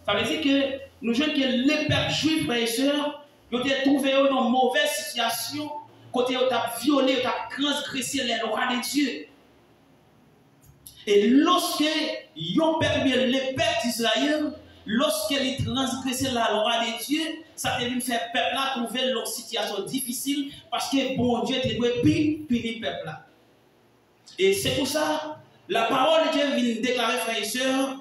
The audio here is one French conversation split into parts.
Ça veut dire que nous jeunes que les peuples juifs, frères et sœurs, ils ont trouvé dans une mauvaise situation, côté ils ont violé, ils ont transgressé les lois de Dieu. Et lorsque les peuples d'Israël, lorsqu'ils transgressé la loi de Dieu, ça devait faire peuple là trouver leur situation difficile parce que bon Dieu devait punir le peuple là. Et c'est pour ça, la parole de Dieu vient déclarer, frères et sœurs,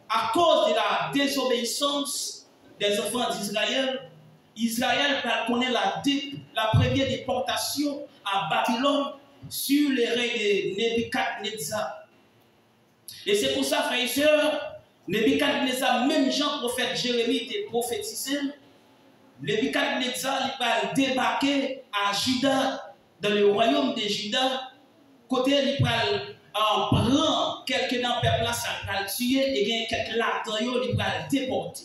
à cause de la désobéissance des enfants d'Israël, Israël connaît la première déportation à Babylone sur les règles de Nebuchadnezzar. Et c'est pour ça, frères et sœurs, Nebuchadnezzar, même Jean, prophète Jérémie, était prophétisé. Nebuchadnezzar, il va débarquer à Juda, dans le royaume de Juda. Côté, il va prendre quelques dans le peuple, ça va le tuer, et quelques là-dedans, il va le déporter.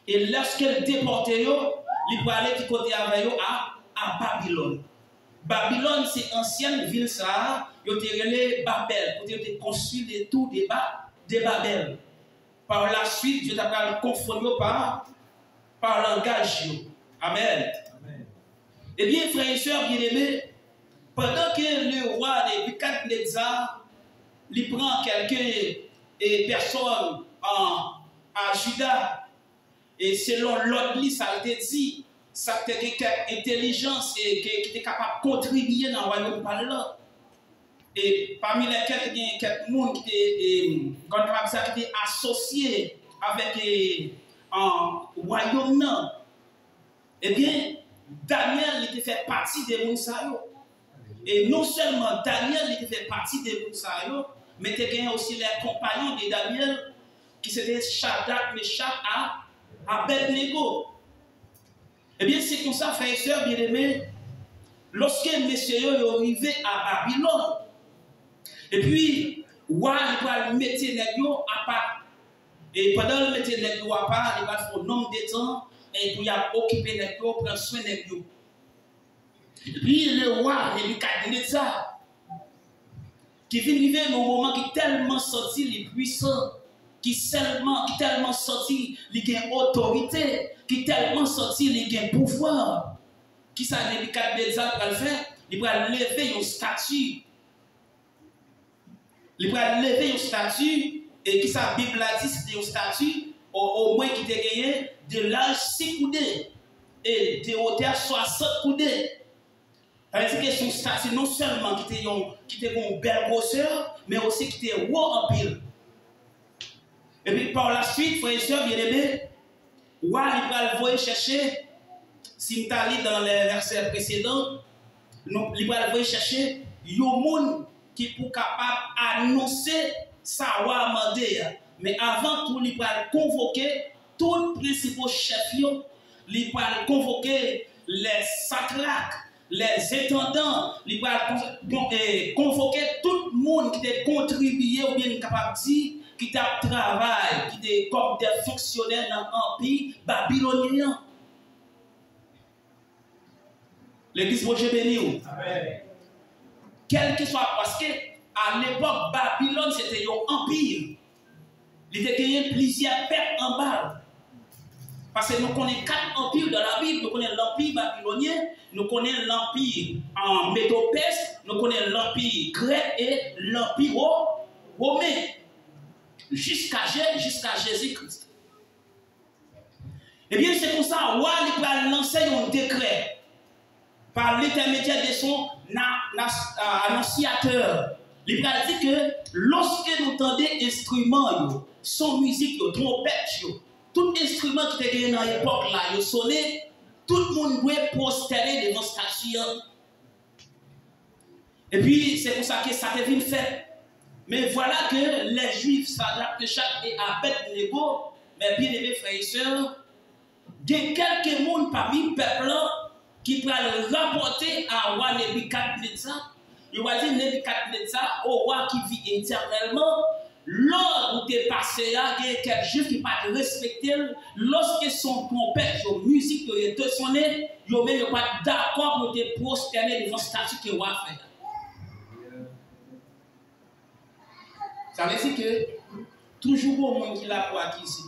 Et lorsqu'il déporte, il va aller du côté à Babylone. Babylone, c'est ancienne ville, ça. Il y a été Babel. Il y a été construit des tours de Babel. Par la suite, Dieu t'a confondu par langage. Amen. Amen. Eh bien, frères et sœurs bien-aimés, pendant que le roi Nebuchadnezzar il prend quelques personnes à Juda, et selon l'autre liste, ça a été dit, ça a été quelque intelligence et qui était capable de contribuer dans le royaume parlant. Et parmi lesquels, il y a quelques personnes qui étaient associés avec un royaume. Eh bien, Daniel était fait partie des Mounsayo. Et non seulement Daniel était fait partie des Mounsayo, mais il y a aussi les compagnons de Daniel qui s'étaient Shadrach, Meshach à Abednego. Eh bien, c'est comme ça, frères et sœurs bien-aimés, lorsque messieurs sont arrivés à Babylone, et puis, roi, il va mettre les gens à part. Et pendant le mettre les gens à part, il va faire un nombre de temps, et puis il va occuper les gens, prendre soin des gens. Et puis, le roi, Nebuchadnezzar, qui vient arriver dans un moment qui est tellement sorti, il est puissant, qui est tellement sorti, il a autorité, qui est tellement sorti, il a pouvoir. Qui ça, Nebuchadnezzar va le faire? Il va lever une statue. Il va lever une statue, et qui ça, Bible a dit, c'était une statue, au moins qui était gagné de l'âge 6 coudées, et de hauteur 60 coudées. C'est que son statue, non seulement qui était une belle grosseur, mais aussi qui était haut en pile. Et puis par la suite, frères et sœurs bien-aimés, roi, il va le voir chercher, si nous allons dans les versets précédents, il va le voir chercher, il y a un monde qui est capable d'annoncer sa roi mandé. Mais avant tout, il va convoquer tous les principaux chefs, il va convoquer les satraques, les intendants, il va convoquer tout le monde qui a contribué ou bien capable de dire qui t'a travaillé, qui est comme des fonctionnaires dans l'empire babylonien. L'église Roger béni. Amen. Quel que soit, parce que à l'époque, Babylone c'était un empire. Il était gagné plusieurs pertes en bas. Parce que nous connaissons 4 empires dans la Bible. Nous connaissons l'empire babylonien, nous connaissons l'empire en Médo-Perse, nous connaissons l'empire grec et l'empire romain. Jusqu'à Jésus-Christ. Eh bien, c'est pour ça, roi, il va lancer un décret par l'intermédiaire de son annonciateur. Il va dire que lorsque nous entendons instruments, son musique, trompette, tout instrument qui était dans l'époque là, il sonnait, tout le monde doit prosterner devant cette statue. Et puis, c'est pour ça que ça devient fait. Mais voilà que les Juifs, Shadrach, Meshach et Abednego, mes bien-aimés frères et sœurs, il y a quelques monde parmi le peuple qui peut le rapporter à roi Nebuchadnezzar. Il va dire Nebuchadnezzar, au roi qui vit éternellement, l'ordre où tu es passé là, il y a quelques Juifs qui ne pas respecter, lorsque son trompette, son musique, il te sonné, il ne même pas d'accord pour te prosterner devant statut que le roi fait. Ça veut dire que toujours au monde qui l'a pour acquis.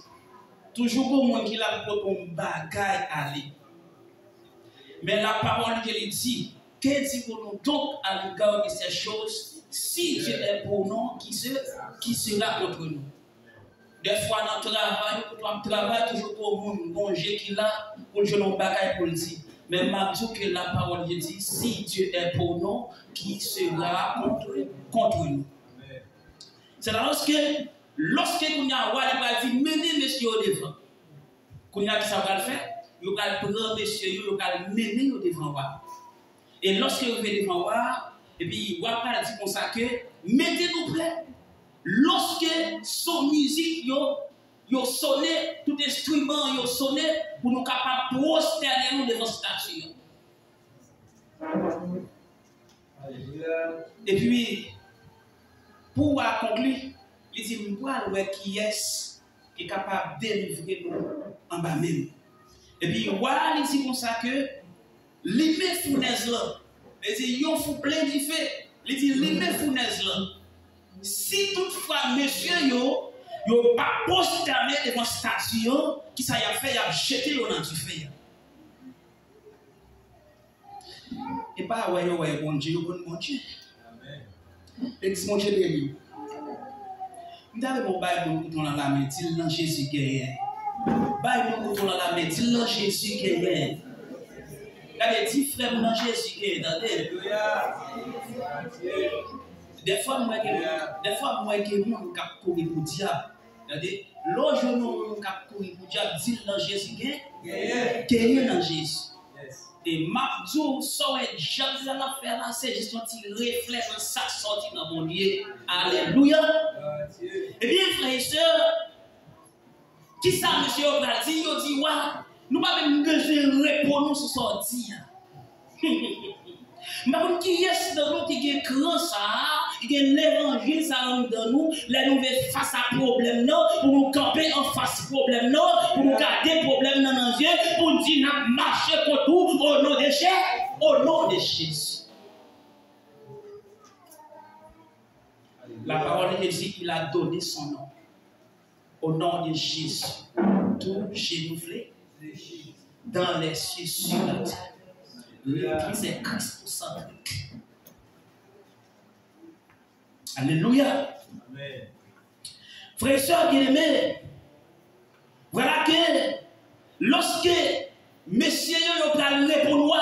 Toujours au monde qui l'a pour ton bagaille aller. Mais la parole de Dieu dit, que dit-nous donc à l'égard de ces choses? Si Dieu est pour nous, qui sera contre nous? Des fois, dans le travail, toujours pour le monde, bon Dieu qui l'a, pour le jeune bagaille pour le dire. Mais malgré que la parole de Dieu dit, si Dieu est pour nous, qui sera contre nous? C'est là lorsque qu'on a roi dit, menez monsieur au devant. Qu'on a qui ça va le faire, il va prendre monsieur, il va mener au devant roi. Et lorsque vous venez devant roi, et puis roi va dire comme ça que mettez-nous prêts. Lorsque son musique yo sonné, tout instrument yo sonné pour nous capables de prosterner nous devant statue. Et puis pour conclure, il dit moi qui est capable de délivrer nous en bas même. Et puis voilà, il dit comme ça que l'imé fournaise là, il dit yon fou plein d'y fait, il dit l'imé fournaise là. Si toutefois monsieur yo pas prosterné devant statue qui ça y a fait, y a jeté yo dans du feu. Et pas ouais bon Dieu, bon Dieu. Amen. Et dis mon Dieu béni. M'dave mon bail mon couteau dans la main, dit dans Jésus qui est. Bail mon couteau dans la main, dit dans Jésus qui est. Regardez, dit frère dans Jésus qui est. Alléluia. Des fois moi que mon cap courir pour diable. Regardez, l'autre jour mon cap courir pour diable, dit dans Jésus qui est dans Jésus. Et Mabdou, ça est jamais la faire là, c'est juste un petit reflet dans ça sorti dans mon Dieu. Alléluia. Eh bien, frères et sœurs, qui ça, monsieur Obradi, il dit, ouais, nous pas même besoin de répondre sur sorti. Mais qui est dans nous qui est grand ça, qui est l'évangile ça dans nous, les nous face à problème non, pour nous camper en face problème non, pour nous garder problème dans nos yeux, pour nous dire n'a marcher contre tout au nom de Jésus. La parole de Jésus, il a donné son nom. Au nom de Jésus, tout génouflé dans les cieux sur la terre. L'Église est christocentrique. Alléluia. Amen. Frères et sœurs bien-aimés, voilà que lorsque messieurs yo parlé pour nous,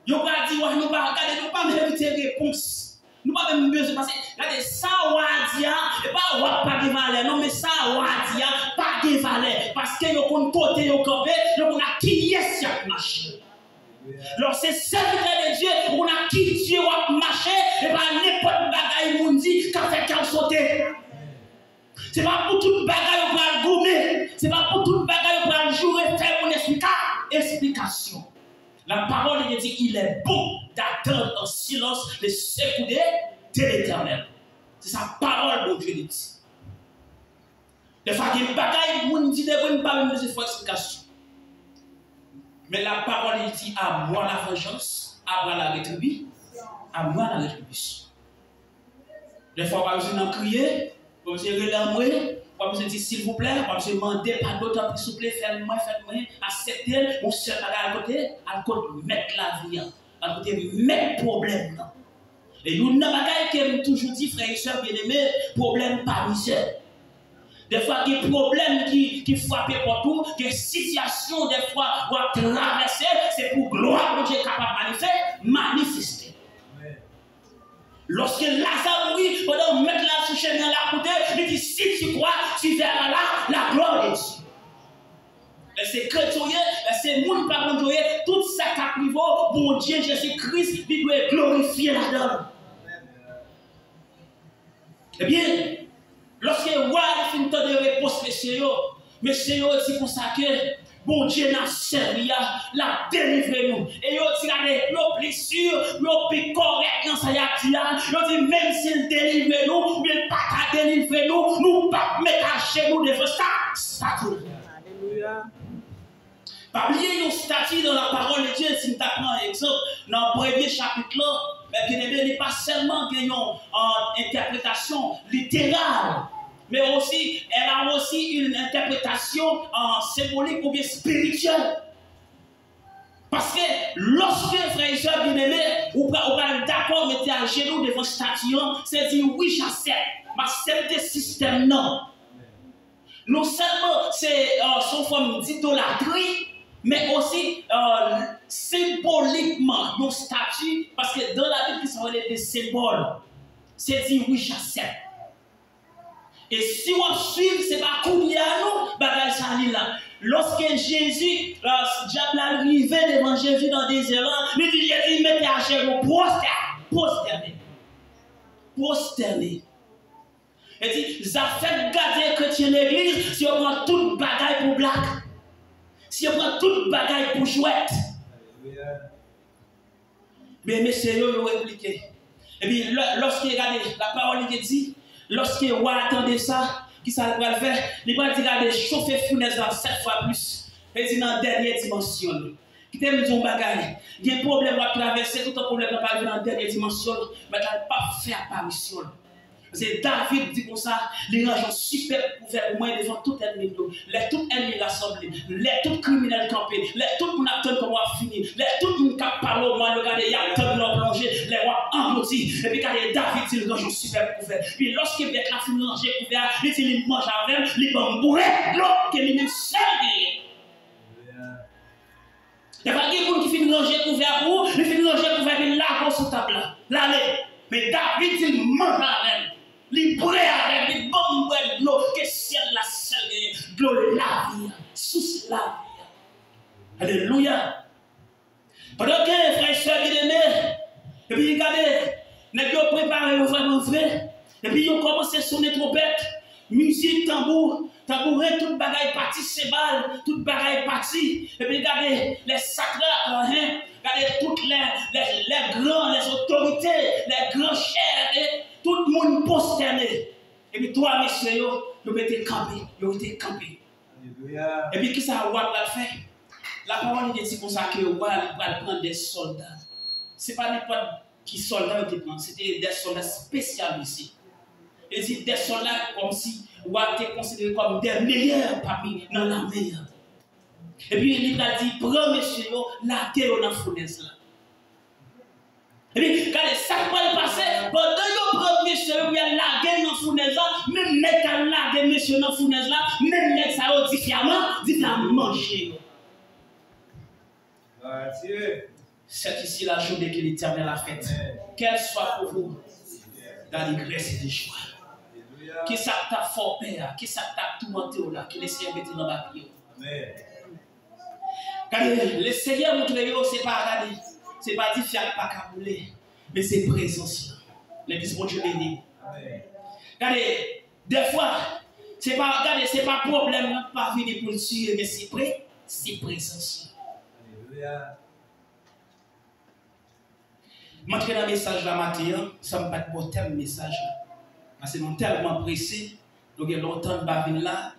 yo pas dit nous pas regarder, nous pas mériter réponse. Nous pas même besoin parce que regardez ça wadia et pas wa pas de valeur non mais ça wadia pas de valeur parce que yo kon côté yo campé, yo kon a qui est ça marche. Alors c'est serviteur de Dieu, on a qui Dieu va marcher, et pas n'importe bagaille moun dit qu'a fait qu'elle sauter. C'est pas pour toute bagaille pour le gommer, c'est pas pour toute bagaille pour le jouer, faire une explication. La parole de Dieu dit il est bon d'attendre en silence le secours de l'Éternel. C'est sa parole de Dieu dit. Des fois qu'il y a une bagaille moun dit de pas même besoin de explication. Mais la parole dit à moi la vengeance, à moi la rétribution, à moi la rétribution. Des fois, on va vous crier, on va vous dire, on va vous dire s'il vous plaît, on va vous demander par d'autres, s'il vous plaît, faites-moi, acceptez, mon seul à côté, mettre la vie, à côté, mettre problème. Et nous n'avons pas qu'à toujours dit, frères et sœurs bien-aimés, problème pas misère. Des fois, il y a des problèmes qui frappent partout, des situations, des fois, on va traverser, c'est pour gloire que Dieu est capable de manifester. Lorsque Lazare mourit, pendant mettre la souche dans la côté, il dit si tu crois, tu verras là la gloire de Dieu. Et c'est chrétien, c'est monde par contre, tout ça qui a privé, bon Dieu Jésus-Christ, il doit glorifier là-dedans. Eh bien, lorsque roi fin de réponse, messieurs, dit comme ça que bon Dieu n'a servi, l'a délivré nous. Et il dit le plus sûr, le plus correct dans sa yati, il dit même s'il délivre nous, il ne pas délivrer nous, nous pas mettre chez nous devant ça. Alléluia. Pas oublier nos statuts dans la parole de Dieu, si nous prend un exemple, dans le premier chapitre là, mais bien aimé, il n'est pas seulement une interprétation littérale. mais aussi, elle a aussi une interprétation symbolique ou bien spirituelle. Parce que lorsque, frères et sœurs bien-aimés, vous êtes d'accord, mettez à genoux devant statue, c'est dire oui, j'accepte. Mais c'est des systèmes, non. Non seulement c'est sous forme d'idolâtrie, mais aussi symboliquement, nos statues, parce que dans la Bible, ils sont des symboles. C'est dire oui, j'accepte. Et si on suit, c'est pas courir à nous, bagage ça là. Lorsque Jésus, diable arrivé devant Jésus dans le désert, il dit Jésus, mettez à genoux, prosterner. Il dit, ça fait garder chrétien l'église si on prend toute bagaille pour blague, si on prend toute bagaille pour chouette. Mais messieurs, ils ont répliqué. Et puis, lorsqu'il regarde la parole qui dit, lorsqu'il attendait ça, qui ça va faire, il va dire regardez, chauffer fournaise 7 fois plus. Et dit dans la dernière dimension. Qui t'aime ton bagage. Il y a un problème à traverser, tout un problème à pas dans la dernière dimension, mais il n'a pas fait apparition. C'est David dit comme ça, les rangeons super couverts au moins devant tout ennemi, les tout ennemis rassemblés, les tout criminels campés, les tout qu'on attend comment finir, les tout qu'on cap parler au moins, regardez, il y a tant de plongée, les rois engloutis, et puis regardez, David dit les rangeons super couverts. Puis lorsqu'il vient la fin de ranger couvert, il dit il mange avec, il va mourir, l'autre qui lui-même seul. Il y a pas quelqu'un qui finit de ranger couvert pour, il finit de ranger couvert, il l'a sous table, l'allée. Mais David dit il mange avec. Les brûlés avec les bombes de l'eau, que ciel la selle, de l'eau la vie, sous la vie. Alléluia. Pendant que frères et sœurs bien-aimés, et puis regardez, nous avons préparé vraiment vrai, et puis ils ont commencé à sonner trompette, musique, tambourin, toute bagaille partie, cébale, toute bagaille partie, et puis regardez les sacres, regardez toutes les grands, les autorités, les grands chefs, tout le monde posterné. Et puis toi, messieurs, vous étiez campés. Et puis, qui ça va faire? La parole dit comme ça que vous allez prendre des soldats. Ce n'est pas n'importe qui soldats qui prend, c'était des soldats spécialisés. Et dit des soldats comme si vous étiez considérés comme des meilleurs parmi dans l'armée. Et puis, il a dit, prends messieurs, la guerre dans la fournaise là. Et puis, quand ça va passer, pendant que vous prenez monsieur, vous avez la guerre dans la fournaise là, même les gens la guerre monsieur dans la fournaise là, même les gens ça différemment manger. C'est ici la journée que l'Éternel a faite. Qu'elle soit pour vous dans les grâces et les joies. Qui ça t'a fort père, qui ça t'a tourmenté là, qui les Seigneur mettre dans la prière. Car le Seigneur nous créé, c'est pas regarder. Ce n'est pas dit fiat pas cabouler, mais c'est présence. L'église, mon Dieu béni. Regardez, des fois, ce n'est pas problème, pas venir pour le tuer, mais c'est présence. Alléluia. Montrez dans le message la matin, ça ne me pas de bon thème message. Parce que nous sommes tellement pressés, nous avons longtemps de venir là.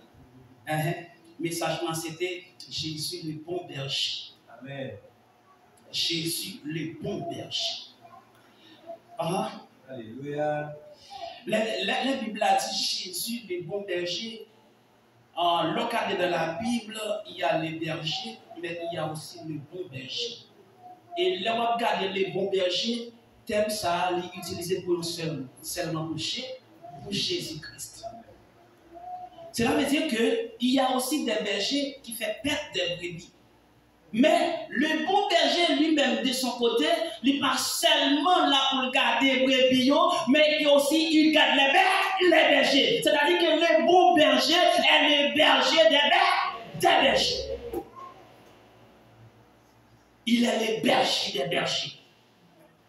Le message, c'était Jésus le bon berger. Amen. Jésus le bon berger. Alléluia. La Bible a dit Jésus le bon berger. En local de la Bible, il y a les bergers, mais il y a aussi le bon berger. Et là, on regarde les bons bergers, thème ça, il est utilisé pour seulement pour Jésus-Christ. Cela veut dire qu'il y a aussi des bergers qui font perdre des brebis. Mais le bon berger lui-même, de son côté, il n'est pas seulement là pour garder les brebis, mais aussi il garde les bergers. C'est-à-dire que le bon berger est le berger des bergers. Il est le berger des bergers.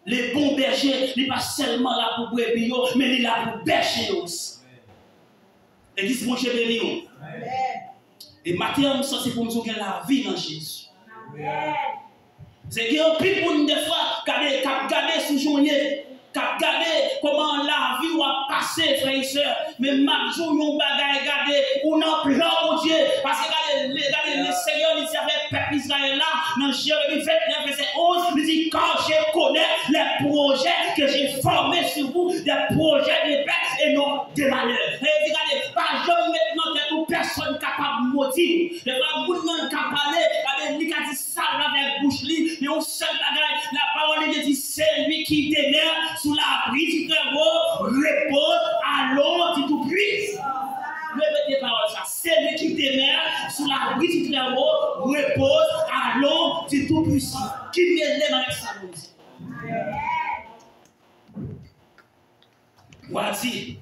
Le bon berger n'est pas seulement là pour brebis, mais il est là pour berger aussi. L'église, mon Dieu béni. Et maintenant, c'est pour nous gagner la vie dans Jésus. C'est qu'il y a un peu pour nous des fois, regarder sous journée, regarder comment la vie va passer, frères et sœurs. Mais ma jour, nous bagaille, regarder, on en plan au Dieu. Parce que regardez, le Seigneur, il savait peuple Israël là, dans Jérémie 29, verset 11, il dit, quand je connais les projets que j'ai formés sur vous, des projets de paix et non de malheur. Et regardez, maudit. Des fois, vous ne pouvez pas parler, il a dit ça avec bouche, mais on seul bagage, la parole de Dieu dit, c'est lui qui demeure sous l'abri du Très-Haut, repose à l'ombre du Tout-Puissant. Répétez parole ça. C'est lui qui demeure sous l'abri du Très-Haut, repose à l'ombre du Tout-Puissant. Qui m'élève avec ça, nous dit. Voici.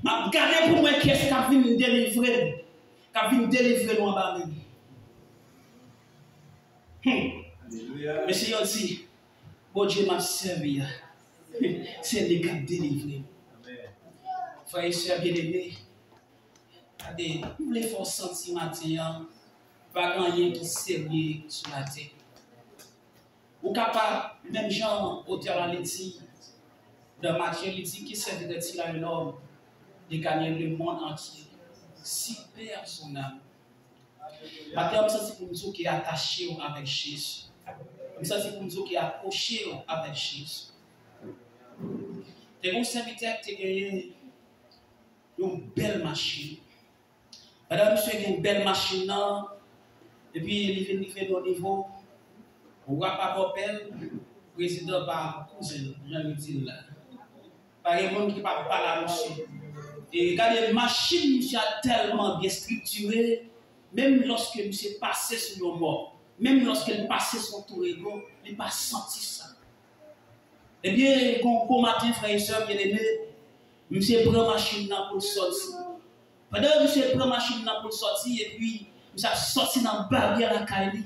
Ma regardez pour moi qui est-ce qui a vu me délivrer. Qui a vu me délivrer nous en bas même. Monsieur dit, bon Dieu m'a servi. C'est lui qui a délivré. Frères et sœurs bien-aimés, vous voulez faire sentiment, pas rien qui sérieux sur la terre. Ou capable, même Jean, auteur l'a dit, dans Matthieu, il dit qu'il servirait-il à un homme de gagner le monde entier, si perd son âme. Maintenant, ça c'est pour nous qui est attaché avec Jésus. Ça c'est pour nous qui est accroché avec Jésus. T'es bon serviteur qui a gagné une belle machine. Madame, monsieur a une belle machine, et puis il fait au niveau. On voit pas Popel, président par cousin, Jean-Luc là. Par exemple, qui ne parle pas là, monsieur. Et regardez, la machine, monsieur, a tellement bien structuré, même lorsque monsieur passait sur le mort, même lorsqu'il passait son tour ego, il n'a pas senti ça. Eh bien, bon matin, frères et sœurs bien-aimés, monsieur prend la machine pour sortir. Pendant que monsieur prend la machine pour sortir, et puis, monsieur a sorti dans la barrière à Kaili.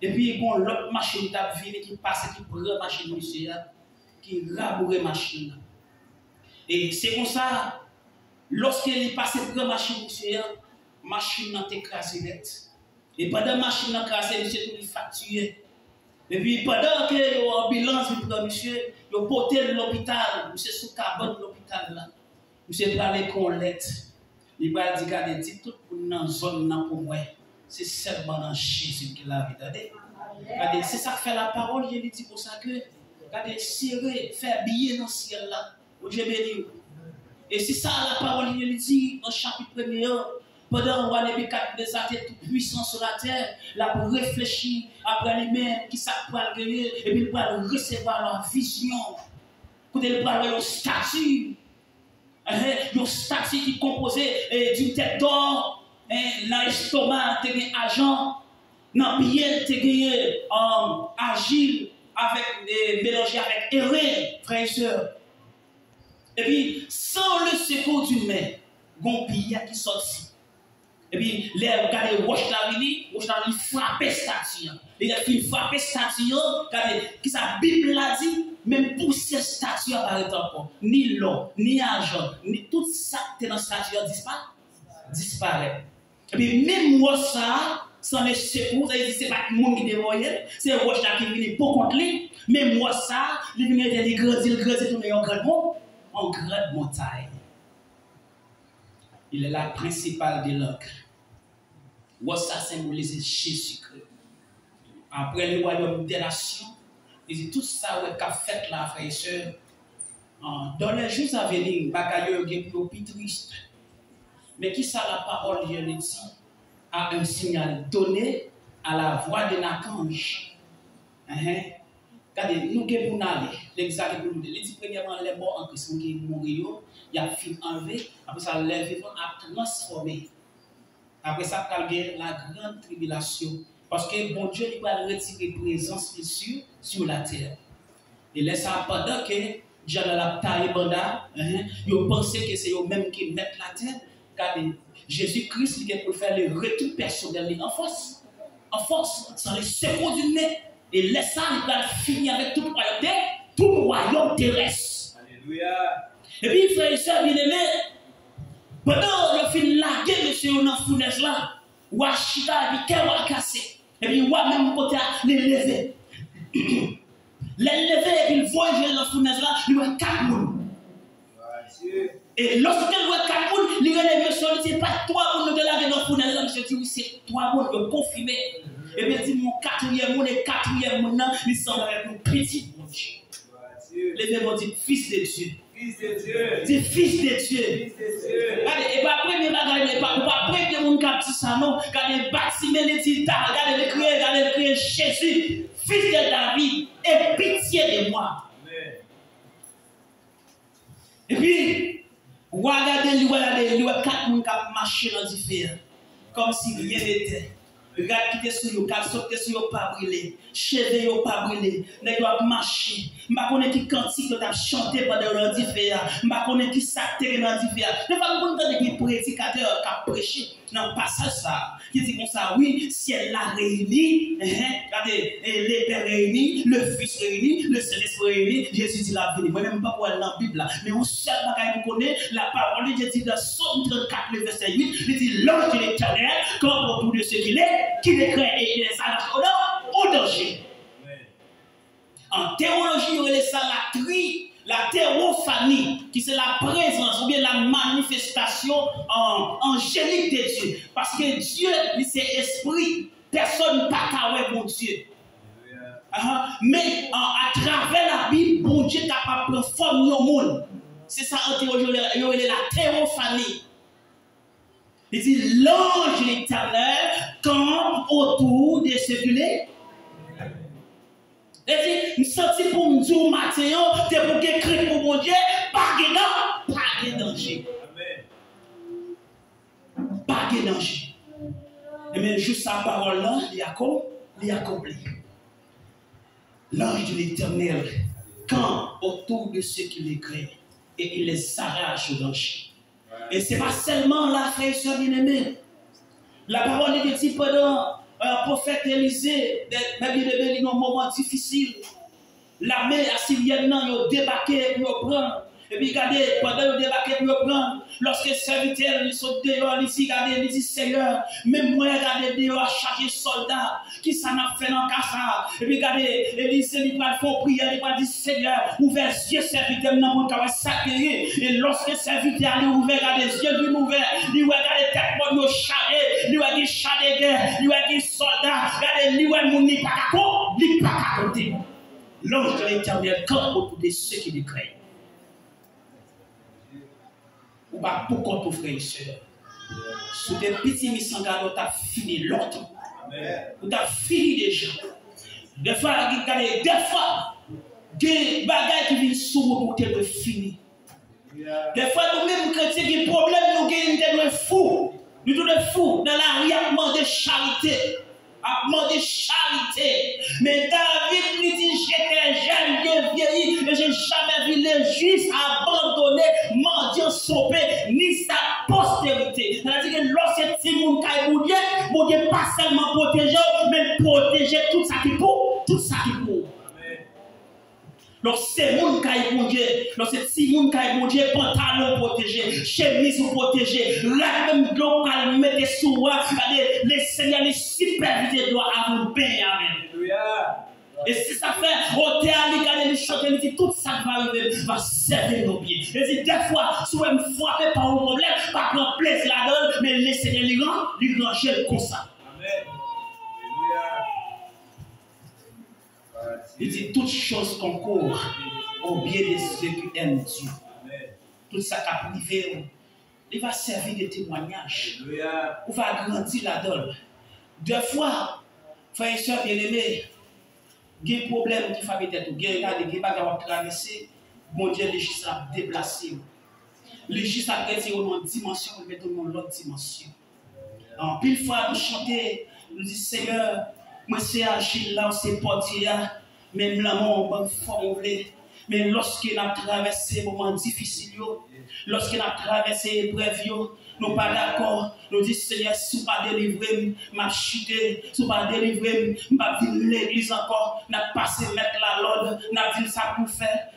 Et puis, bon, l'autre machine qui a vu, qui passe, qui prend la machine, monsieur, qui raboure la machine. Et c'est comme ça, lorsqu'il est passé pour la machine, monsieur, la machine n'a écrasé net. Et pendant que la machine n'a écrasé, monsieur, tout est facturé. Et puis, pendant que l'ambulance prend monsieur, il porté l'hôpital, monsieur, sous carbone de l'hôpital là. Monsieur, prend les collettes. Il va dire, regardez, tout pour dans la zone pour moi. C'est seulement dans Jésus qui l'a vu. Regardez, c'est ça que fait la parole, je lui dis pour ça que, regardez, serrer, faire billet dans le ciel là. Dieu béni. Et c'est ça la parole, il dit dans le chapitre 1er, pendant qu'on voit les quatre des athées tout puissants sur la terre, là pour réfléchir après les mains qui savent pas le gagner, et puis pour recevoir leur vision, pour avoir leur statue, leur statue qui est composée d'une tête d'or, dans l'estomac, tu as argent, dans le pied, tu as agile, mélangé avec erreur, frères et sœurs. Et puis, sans le secours d'une main, il y a qui sortit. Et puis, les regardez, Roche-la-Vili frappait statue. Il a fait frapper statue, regardez, qui sa Bible l'a dit, même pour ces statues apparaît encore. Ni l'or, ni argent, ni tout ça qui est dans la statue disparaît. Et puis, même moi, ça, sans le secours, ça dit, c'est pas le monde qui dévoyait, c'est Roche-la qui vient pour contre lui. Mais moi, ça, il vient de grandir, tout en grand monde. En grande montagne. Il est la principale de l'encre. Ça symbolise Jésus-Christ. Après le royaume des nations, il dit tout ça qu'a fait là, frères et sœurs. Dans les jours à venir, bagaille est plus triste. Mais qui ça la parole, je le dis, a un signal donné à la voix de l'archange. Regardez, nous qui pour aller, l'exact pour nous. Les dit premièrement, les morts en Christ qui mourir, il y a film enlevé, après ça, les vivants a transformé. Après ça, il y a la grande tribulation. Parce que bon Dieu, il va retirer présence sur la terre. Et là, ça, pendant que Dieu a taillé banda, ils pensaient que c'est eux-mêmes qui mettent la terre. Regardez, Jésus-Christ, il est pour faire le retour personnel en force, sans le secours du nez. Et laisse ça, il va finir avec tout royaume terrestre. Alléluia. Et puis, frères et sœurs bien-aimés, pendant le film lagué, monsieur, on a fournaise là, ou à chita, et puis qu'elle va casser. Et puis, ou à même côté, les lever. Les lever, et puis, il voyage dans la fournaise là, il voit 4 moules. Et lorsqu'il voit 4 moules, il va les monsieur, il ne dit pas 3 moules de la dans la fournaise là, monsieur, dit, c'est 3 moules de confirmer. Et bien, dit mon 4e monde, et 4e monde, il semble avec mon petit bon Dieu. Les gens dit, fils de Dieu. Dis fils de Dieu. Regardez, et pas premier bagage, pas premier monde qui a dit ça, non. Regardez, bâtiment, les titans, regardez, le crier Jésus, fils de David, aie pitié de moi. Et puis, regardez, quatre personnes qui ont marché dans différents, comme si rien n'était. Regarde qui était sur eux, qui sautait sur eux, pas brûlé. Cheveux n'ont pas brûlé. Ils doivent marcher. Je ne connais pas qui cantique qu'ils ont chanté pendant leur différent. Je ne connais pas qui s'actait dans le différent. Je ne connais pas qui prédicateur qui a prêché dans le passage ça. Qui dit comme ça, oui, ciel l'a réuni. Regardez, les pères réunis, le fils réuni, le Saint-Esprit réuni. Jésus dit la venue. Moi, même pas pour aller dans la Bible. Mais on seul bagage qui connaît la parole de Jésus dans Somme 34, le verset 8. Il dit l'ange de l'Éternel, comme pour tous de ceux qui les crée et les arrache au danger. En théologie, on est ça la théophanie, qui c'est la présence ou bien la manifestation angélique de Dieu. Parce que Dieu, c'est esprit. Personne n'a pas qu'à bon Dieu. Mais à travers la Bible, bon Dieu est capable de former le monde. C'est ça en théologie, on est la théophanie. Il dit l'ange de l'Éternel campe autour de ceux qui les. Il dit, je me sens pour me dire matin, tu es pour écrire pour mon Dieu, pas de danger. Pas de danger. Et même juste sa parole là, il a accompli. L'ange de l'Éternel campe autour de ceux qui les créent et il les arrache au danger. Et ce n'est pas seulement la frère et soeur bien-aimés. La parole est dit pendant un prophète Élisée, même il est dans un moment difficile. L'armée assyrienne a débarqué pour prendre. Et puis regardez, pendant le débarqué pour prendre, lorsque les serviteurs sont dehors, ici, regardez, ils disent Seigneur, même moi, regardez, dehors, chargé soldats, qui ça n'a fait dans le cas. Et puis regardez, Élisée, il va faire prière, il va dire Seigneur, ouvert les yeux, serviteurs, dans mon cas, sacré. Et lorsque les serviteurs ont ouvert, regardez, les yeux lui ouverts, il va regarder tête de charré, il va dire char de guerre, il va dire soldat, regardez, il va dire pas à côté. L'ange de l'Éternel campe autour de ceux qui les craignent. Ou pas pour contre frères et sœurs. Sous des petits missions, tu as fini l'autre. Tu as fini déjà. Des fois, des bagages qui viennent sous pour te finir. Des fois, nous-mêmes, chrétiens, qui ont problème, nous sommes fous. Nous sommes fous dans la rue de charité. À demander charité. Mais David lui dit, j'étais jeune, j'ai vieilli, et j'ai jamais vu les justes abandonner, mendiant, sauver, ni sa postérité. C'est-à-dire que lorsque Timon Kaï mon Dieu pas seulement protéger, mais protéger tout ça qui pour, tout ça qui pour. Lorsque c'est mon Kaï mon Dieu, lorsque Timon Kaï mon Dieu, pantalon protégé, chemise protégée, la même local mettez sous moi, les seigneurs, les supervisés doivent avoir paix. Amen. Et si ça fait, au théâtre, les chanter, tout ça va arriver, va servir nos pieds. Et si des fois, si vous me frappez par un problème, pas prendre plaisir là-dedans, mais les seigneurs lui ranger comme ça. Il dit toutes choses concourent au bien de ceux qui aiment Dieu. Tout ça qui a privé, il va servir de témoignage. On va grandir là-dedans. Deux fois, frères et sœurs bien-aimés, il y a un problème qui fait peut-être, il y a des gens qui ont traversé, mon Dieu, les justes a déplacé. Les justes a retiré une dimension, ils mettent dans l'autre dimension. En pile fois, nous chantons, nous disons Seigneur, moi c'est agile là, c'est portier là. Même l'amour, bonne forme, mais lorsqu'il a traversé des moments difficiles, lorsqu'il a traversé des épreuves, nous ne sommes pas d'accord. Nous disons, Seigneur, si vous ne pas délivré, je vais chuter. Si vous ne pas délivré, je vais venir l'église encore. Je vais passer mettre la l'ordre. Je vais venir ça pour faire.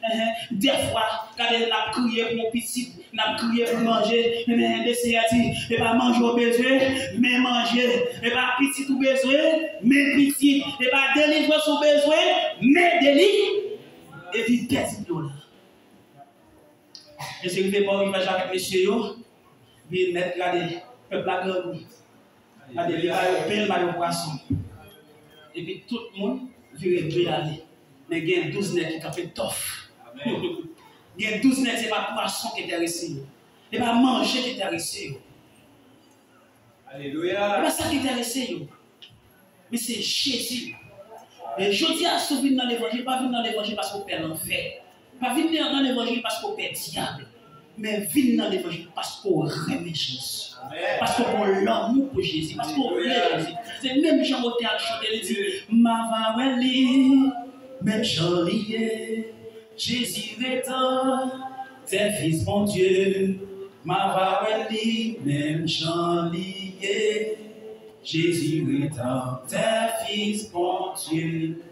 Des fois, quand on a crié pour mon petit, on a crié pour manger. Mais le Seigneur dit, je ne vais pas manger au besoin, mais manger. Je ne vais pas petit au besoin, mais petit. Je ne vais pas délivrer son besoin, mais délivrer. Et puis, petit là. Et c'est que bon, il va jouer avec messieurs. Il mettre là des peuples à grande. Là des belles maillots poissons. Et puis tout le monde vient aller. Mais il y a 12 nègres qui ont fait tof. Il y a 12 nègres, ce n'est pas poisson qui intéresse. Ce n'est pas manger qui intéresse. Alléluia. Ce n'est pas ça qui intéresse. Mais c'est Jésus. Et je dis à ceux qui viennent dans l'évangile, pas venir dans l'évangile parce qu'on perd l'enfer. Pas venir dans l'évangile parce qu'on perd le diable. Mais venir dans l'évangile parce qu'on remet Jésus. Parce qu'on a l'amour pour Jésus. Parce qu'on aime Jésus. C'est même Jean au théâtre chanté, il dit ma vaweli, même Jean lié, Jésus étant, tes fils mon Dieu. Ma vaweli, même Jean lié, Jésus étant, tes fils mon Dieu.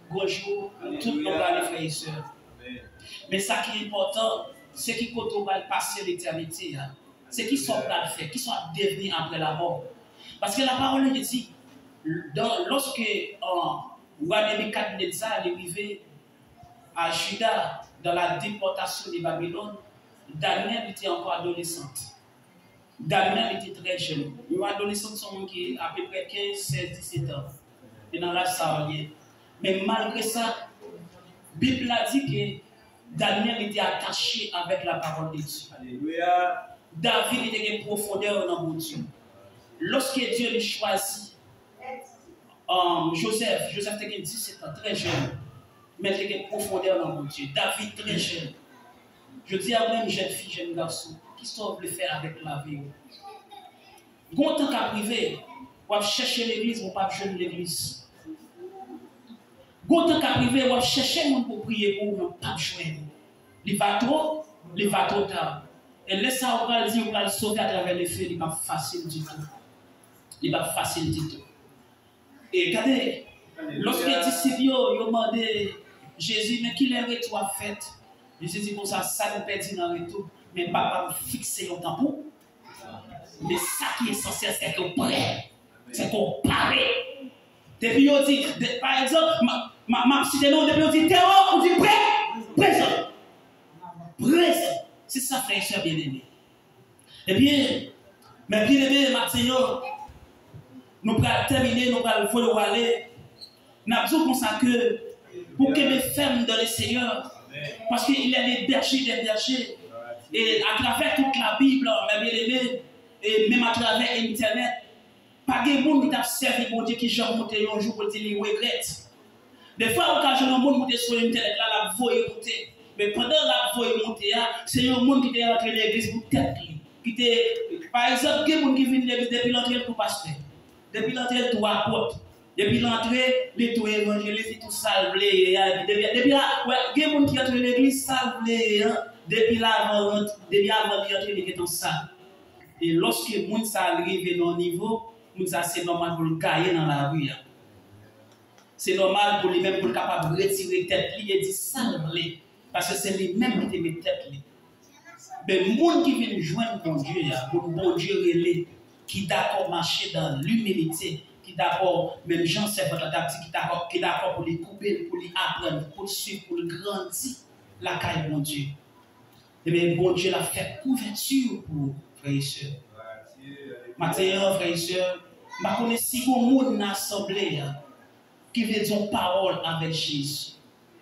Bonjour, tout le monde les frères et sœurs. Mais ça qui est important, c'est qui quand on va passer l'éternité, hein, c'est qui sont là le faire, qui sont devenus après la mort. Parce que la parole dit, lorsque roi Nebuchadnezzar est arrivé à Juda dans la déportation de Babylone, Daniel était encore adolescente. Daniel était très jeune. Une adolescente, sont qui à peu près 15, 16, 17 ans. Et dans la salle. Mais malgré ça, la Bible a dit que Daniel était attaché avec la parole de Dieu. Alléluia. David était une profondeur dans mon Dieu. Lorsque Dieu lui choisit Joseph était 17 ans, très jeune. Mais il était une profondeur dans mon Dieu. David, très jeune. Je dis à moi, une jeune fille, jeune garçon, qui sont le faire avec la vie. Quand tant qu'à privé, on va chercher l'église, on va pas jeune l'église. Quand tant qu'à privé, on va chercher monde pour prier pour nous, pas joindre. Il va trop tard. Et laisse ça, on va dire, on va le sauver à travers les feux, il va facile du tout. Il va facile du tout. Et regardez, lorsque les disciples ont demandé Jésus, mais qu'il est toi fait? Jésus dit comme ça nous perdit dans le retour, mais pas fixer un tampon. Mais ça qui est essentiel, c'est qu'on prêt, c'est qu'on parle. Depuis on dit, par exemple, ma cité non, depuis on dit terreau, on dit prêt, présent. Présent. C'est ça, frère et soeur bien-aimés. Eh bien, mes bien-aimés, maintenant, nous allons terminer, nous allons vouloir aller. Nous avons besoin comme ça que, pour que les femmes dans le Seigneur, parce qu'il y a des bergers, et à travers toute la Bible, mes bien-aimés, et même à travers Internet, pas de monde qui t'a servi pour Dieu qui j'ai monté un jour pour dire qu'il regrette. Des fois, quand je vois un monde monter sur Internet, là, la voix est montée. Mais pendant la voix est montée, c'est un monde qui est rentré dans l'église pour tête. Par exemple, il y a des gens qui viennent de l'église depuis l'entrée pour pasteur. Depuis l'entrée, tout apôtre. Depuis l'entrée, les tout évangélistes, tout sablé. Depuis là, il y a des gens qui entrent dans l'église sablé. Depuis là, avant d'entrer, il est en salle. Et lorsque les gens arrivent à un niveau, c'est normal pour le cailler dans la rue. C'est normal pour lui-même, pour le capable de retirer tête et dire sablé. Parce que c'est lui-même qui te met tête. Mais les gens qui viennent joindre mon Dieu, mon Dieu relais, qui d'accord marcher dans l'humilité, qui d'accord, même Jean c'est votre tactique, qui d'accord pour les couper, pour les apprendre, pour le suivre, pour le grandir, la caille mon Dieu. Et bien, bon Dieu l'a fait couverture pour frères et sœurs. Maintenant, frères et sœurs, je connais si bon monde dans l'assemblée qui veut dire parole avec Jésus.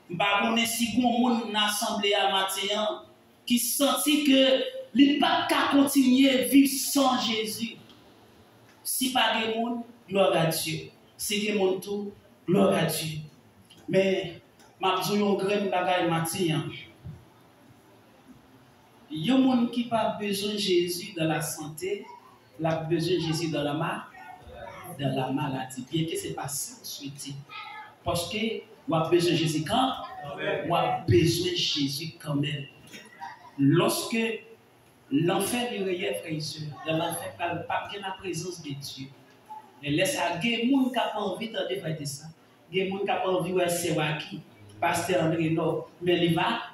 Je connais si bon monde dans l'assemblée à matin qui sentit que il ne peut pas continuer à vivre sans Jésus. Si pas de monde, gloire à Dieu. Si de monde tout, gloire à Dieu. Mais je vais vous dire un grand bagage matin. Il y a des gens qui n'ont pas besoin de Jésus dans la santé, ils ont besoin de Jésus dans la maladie. Bien que ce n'est pas ça souhaité. Parce que vous avez besoin de Jésus quand? Vous avez besoin de Jésus quand même. Lorsque l'enfer du réel, frère et sœur, dans l'enfer, pas la présence de Dieu. Et laisse à des gens qui n'ont pas envie de faire ça. Des gens qui n'ont pas envie de faire qui, pasteur André, non. Mais il va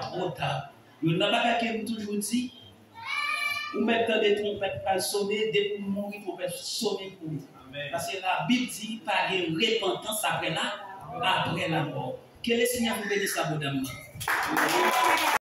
trop tard. Il n'y a pas quelqu'un qui toujours dit, ou mettre des trompettes pour sonner, des pour mourir, trompettes sonner pour nous. Parce que la Bible dit, pas de repentance après la mort. Quel est le Seigneur vous bénisse à vos dames?